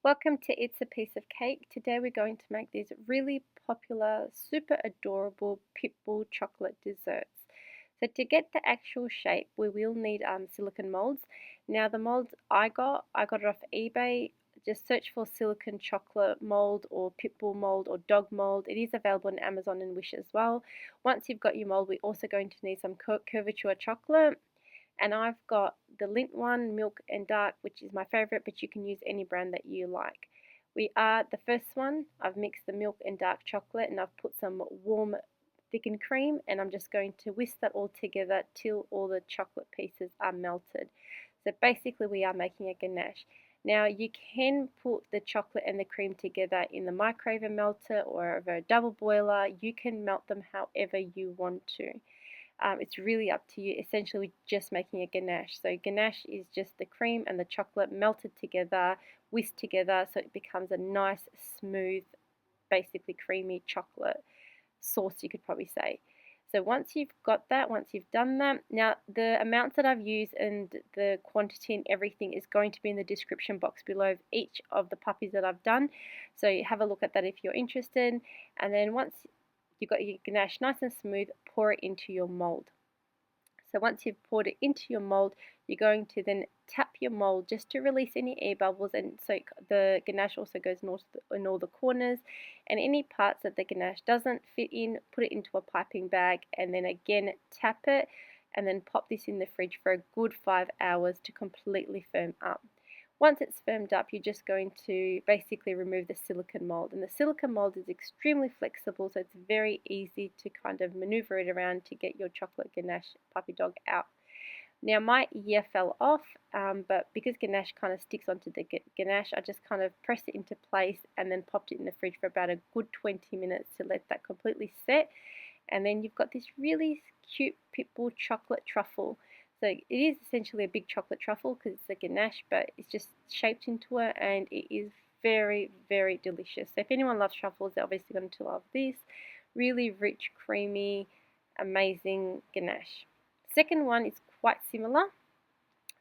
Welcome to It's a Piece of Cake. Today we're going to make these really popular, super adorable Pitbull chocolate desserts. So to get the actual shape, we will need silicone molds. Now the molds I got it off eBay. Just search for silicone chocolate mold or Pitbull mold or dog mold. It is available on Amazon and Wish as well. Once you've got your mold, we're also going to need some curvature chocolate. And I've got the Lindt one, milk and dark, which is my favorite, but you can use any brand that you like. We are the first one. I've mixed the milk and dark chocolate and I've put some warm thickened cream, and I'm just going to whisk that all together till all the chocolate pieces are melted. So basically we are making a ganache. Now you can put the chocolate and the cream together in the microwave melter or over a double boiler. You can melt them however you want to. It's really up to you. Essentially, we're just making a ganache. So ganache is just the cream and the chocolate melted together, whisked together, so it becomes a nice, smooth, basically creamy chocolate sauce, you could probably say. So once you've got that, once you've done that, now the amounts that I've used and the quantity and everything is going to be in the description box below of each of the puppies that I've done. So have a look at that if you're interested. And then once you've got your ganache nice and smooth, pour it into your mold. So once you've poured it into your mold, you're going to then tap your mold just to release any air bubbles, and so the ganache also goes in all the corners, and any parts that the ganache doesn't fit in, put it into a piping bag and then again tap it, and then pop this in the fridge for a good 5 hours to completely firm up. Once it's firmed up, you're just going to basically remove the silicone mold. And the silicone mold is extremely flexible, so it's very easy to kind of maneuver it around to get your chocolate ganache puppy dog out. Now my ear fell off, but because ganache kind of sticks onto the ganache, I just kind of pressed it into place and then popped it in the fridge for about a good 20 minutes to let that completely set. And then you've got this really cute Pitbull chocolate truffle. So it is essentially a big chocolate truffle because it's a ganache, but it's just shaped into it, and it is very, very delicious. So if anyone loves truffles, they're obviously going to love this. Really rich, creamy, amazing ganache. Second one is quite similar.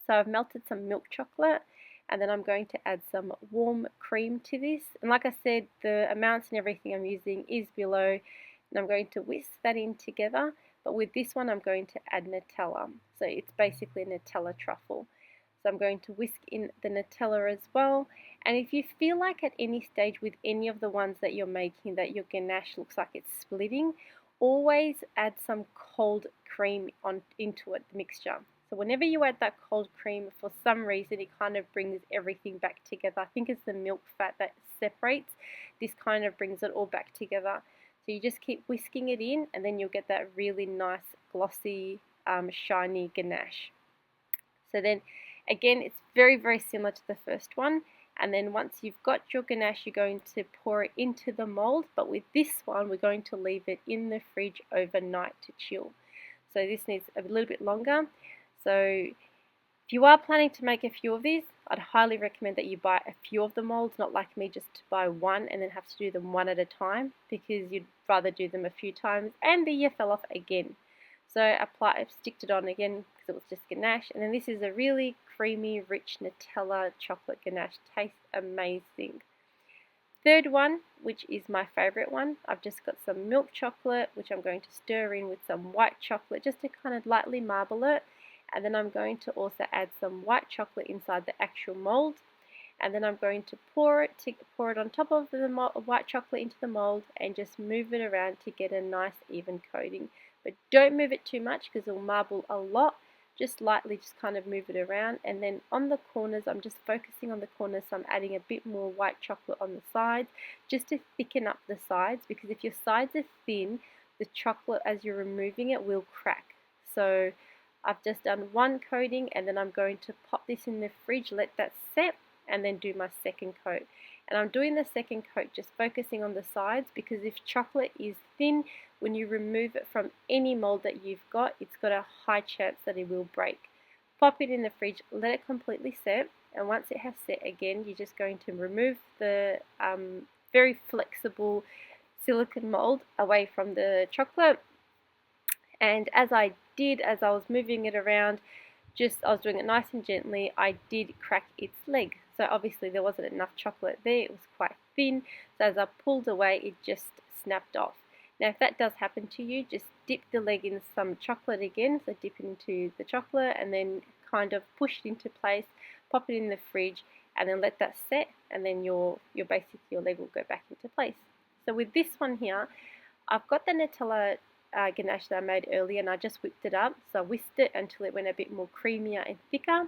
So I've melted some milk chocolate, and then I'm going to add some warm cream to this. And like I said, the amounts and everything I'm using is below, and I'm going to whisk that in together. But with this one, I'm going to add Nutella. So it's basically a Nutella truffle. So I'm going to whisk in the Nutella as well. And if you feel like at any stage with any of the ones that you're making that your ganache looks like it's splitting, always add some cold cream into it, the mixture. So whenever you add that cold cream, for some reason it kind of brings everything back together. I think it's the milk fat that separates. This kind of brings it all back together. So you just keep whisking it in, and then you'll get that really nice, glossy, shiny ganache. So then, again, it's very, very similar to the first one. And then once you've got your ganache, you're going to pour it into the mold. But with this one, we're going to leave it in the fridge overnight to chill. So this needs a little bit longer. So if you are planning to make a few of these, I'd highly recommend that you buy a few of the molds, not like me, just to buy one and then have to do them one at a time, because you'd rather do them a few times. And the ear fell off again. So I've sticked it on again because it was just ganache. And then this is a really creamy, rich Nutella chocolate ganache. Tastes amazing. Third one, which is my favorite one, I've just got some milk chocolate, which I'm going to stir in with some white chocolate just to kind of lightly marble it. And then I'm going to also add some white chocolate inside the actual mold. And then I'm going to pour it on top of the white chocolate into the mold and just move it around to get a nice even coating. But don't move it too much because it'll marble a lot. Just lightly, just kind of move it around. And then on the corners, I'm just focusing on the corners, so I'm adding a bit more white chocolate on the sides just to thicken up the sides, because if your sides are thin, the chocolate as you're removing it will crack. So I've just done one coating, and then I'm going to pop this in the fridge, let that set, and then do my second coat. And I'm doing the second coat just focusing on the sides, because if chocolate is thin, when you remove it from any mold that you've got, it's got a high chance that it will break. Pop it in the fridge, let it completely set, and once it has set again, you're just going to remove the very flexible silicone mold away from the chocolate. And as I was moving it around, I was doing it nice and gently, I did crack its leg. So obviously there wasn't enough chocolate there, it was quite thin, so as I pulled away it just snapped off. Now if that does happen to you, just dip the leg in some chocolate again, so dip it into the chocolate and then kind of push it into place, pop it in the fridge and then let that set, and then your leg will go back into place. So with this one here, I've got the Nutella ganache that I made earlier and I just whipped it up. So I whisked it until it went a bit more creamier and thicker.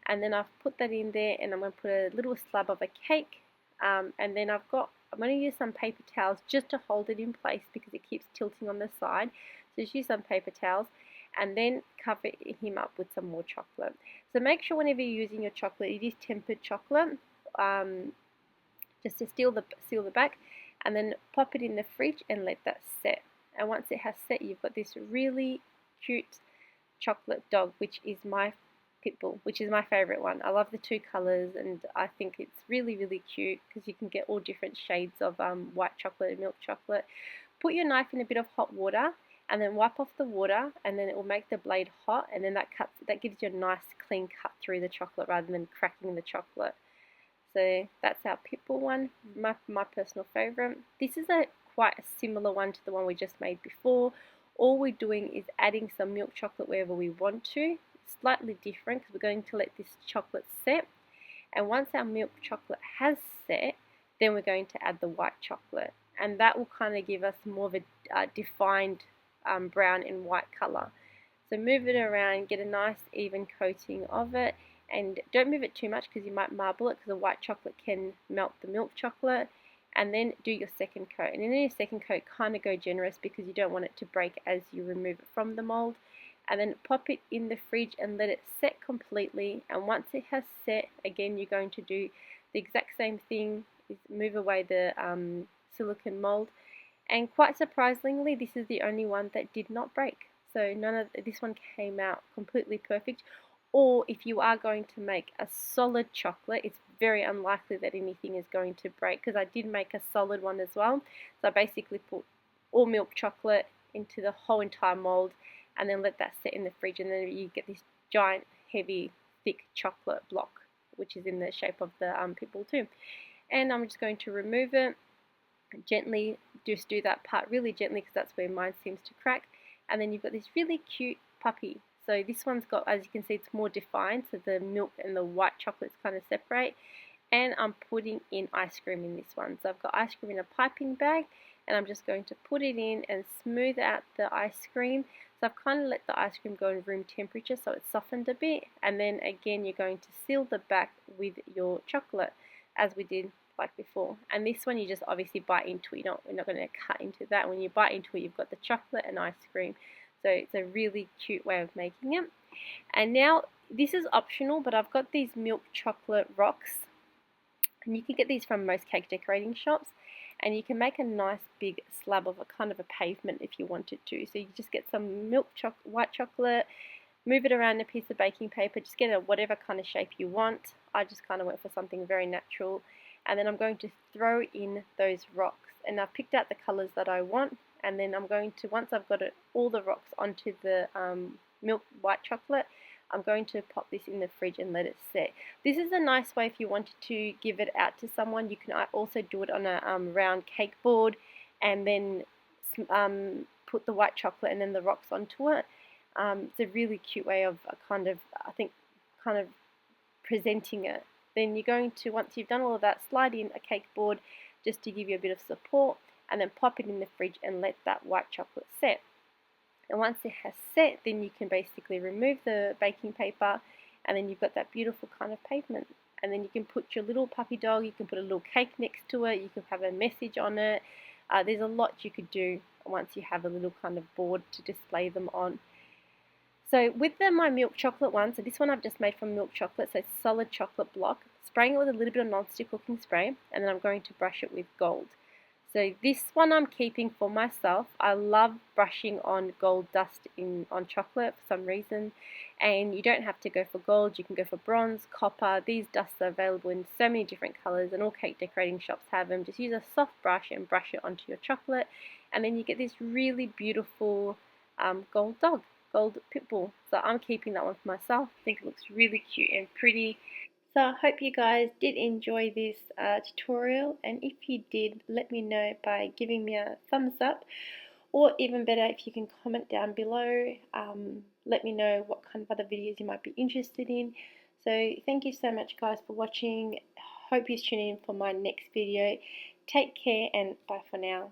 And then I've put that in there and I'm going to put a little slab of a cake. And then I'm going to use some paper towels just to hold it in place because it keeps tilting on the side. So just use some paper towels and then cover him up with some more chocolate. So make sure whenever you're using your chocolate, it is tempered chocolate, just to seal the back, and then pop it in the fridge and let that set. And once it has set, you've got this really cute chocolate dog, which is my Pitbull, which is my favorite one. I love the two colors and I think it's really, really cute because you can get all different shades of white chocolate and milk chocolate. Put your knife in a bit of hot water and then wipe off the water, and then it will make the blade hot, and then that gives you a nice clean cut through the chocolate rather than cracking the chocolate. So that's our Pitbull one, my personal favorite. This is quite a similar one to the one we just made before. All we're doing is adding some milk chocolate wherever we want to. Slightly different because we're going to let this chocolate set, and once our milk chocolate has set, then we're going to add the white chocolate, and that will kind of give us more of a defined brown and white color. So move it around, get a nice even coating of it, and don't move it too much because you might marble it because the white chocolate can melt the milk chocolate. And then do your second coat, and in your second coat kind of go generous because you don't want it to break as you remove it from the mold. And then pop it in the fridge and let it set completely, and once it has set, again you're going to do the exact same thing, is move away the silicone mold, and quite surprisingly this is the only one that did not break. So this one came out completely perfect. Or if you are going to make a solid chocolate, it's very unlikely that anything is going to break, because I did make a solid one as well. So I basically put all milk chocolate into the whole entire mold and then let that set in the fridge, and then you get this giant, heavy, thick chocolate block, which is in the shape of the Pitbull too. And I'm just going to remove it gently, just do that part really gently because that's where mine seems to crack. And then you've got this really cute puppy. So this one's got, as you can see, it's more defined, so the milk and the white chocolates kind of separate. And I'm putting in ice cream in this one. So I've got ice cream in a piping bag, and I'm just going to put it in and smooth out the ice cream. So I've kind of let the ice cream go in room temperature so it's softened a bit. And then again, you're going to seal the back with your chocolate as we did like before. And this one you just obviously bite into it. We're not going to cut into that. When you bite into it, you've got the chocolate and ice cream. So it's a really cute way of making it. And now this is optional, but I've got these milk chocolate rocks, and you can get these from most cake decorating shops, and you can make a nice big slab of a kind of a pavement if you wanted to. So you just get some white chocolate, move it around a piece of baking paper, just get it whatever kind of shape you want. I just kind of went for something very natural, and then I'm going to throw in those rocks, and I've picked out the colors that I want. And then I'm going to, once I've got all the rocks onto the milk white chocolate, I'm going to pop this in the fridge and let it set. This is a nice way if you wanted to give it out to someone. You can also do it on a round cake board, and then put the white chocolate and then the rocks onto it. It's a really cute way of kind of presenting it. Then you're going to, once you've done all of that, slide in a cake board just to give you a bit of support, and then pop it in the fridge and let that white chocolate set. And once it has set, then you can basically remove the baking paper, and then you've got that beautiful kind of pavement. And then you can put your little puppy dog, you can put a little cake next to it, you can have a message on it. There's a lot you could do once you have a little kind of board to display them on. So with my milk chocolate one, so this one I've just made from milk chocolate, so it's solid chocolate block, spraying it with a little bit of non-stick cooking spray, and then I'm going to brush it with gold. So this one I'm keeping for myself. I love brushing on gold dust on chocolate for some reason, and you don't have to go for gold, you can go for bronze, copper. These dusts are available in so many different colors, and all cake decorating shops have them. Just use a soft brush and brush it onto your chocolate, and then you get this really beautiful gold Pitbull. So I'm keeping that one for myself. I think it looks really cute and pretty. So I hope you guys did enjoy this tutorial, and if you did, let me know by giving me a thumbs up, or even better, if you can comment down below. Let me know what kind of other videos you might be interested in. So thank you so much guys for watching. Hope you tune in for my next video. Take care and bye for now.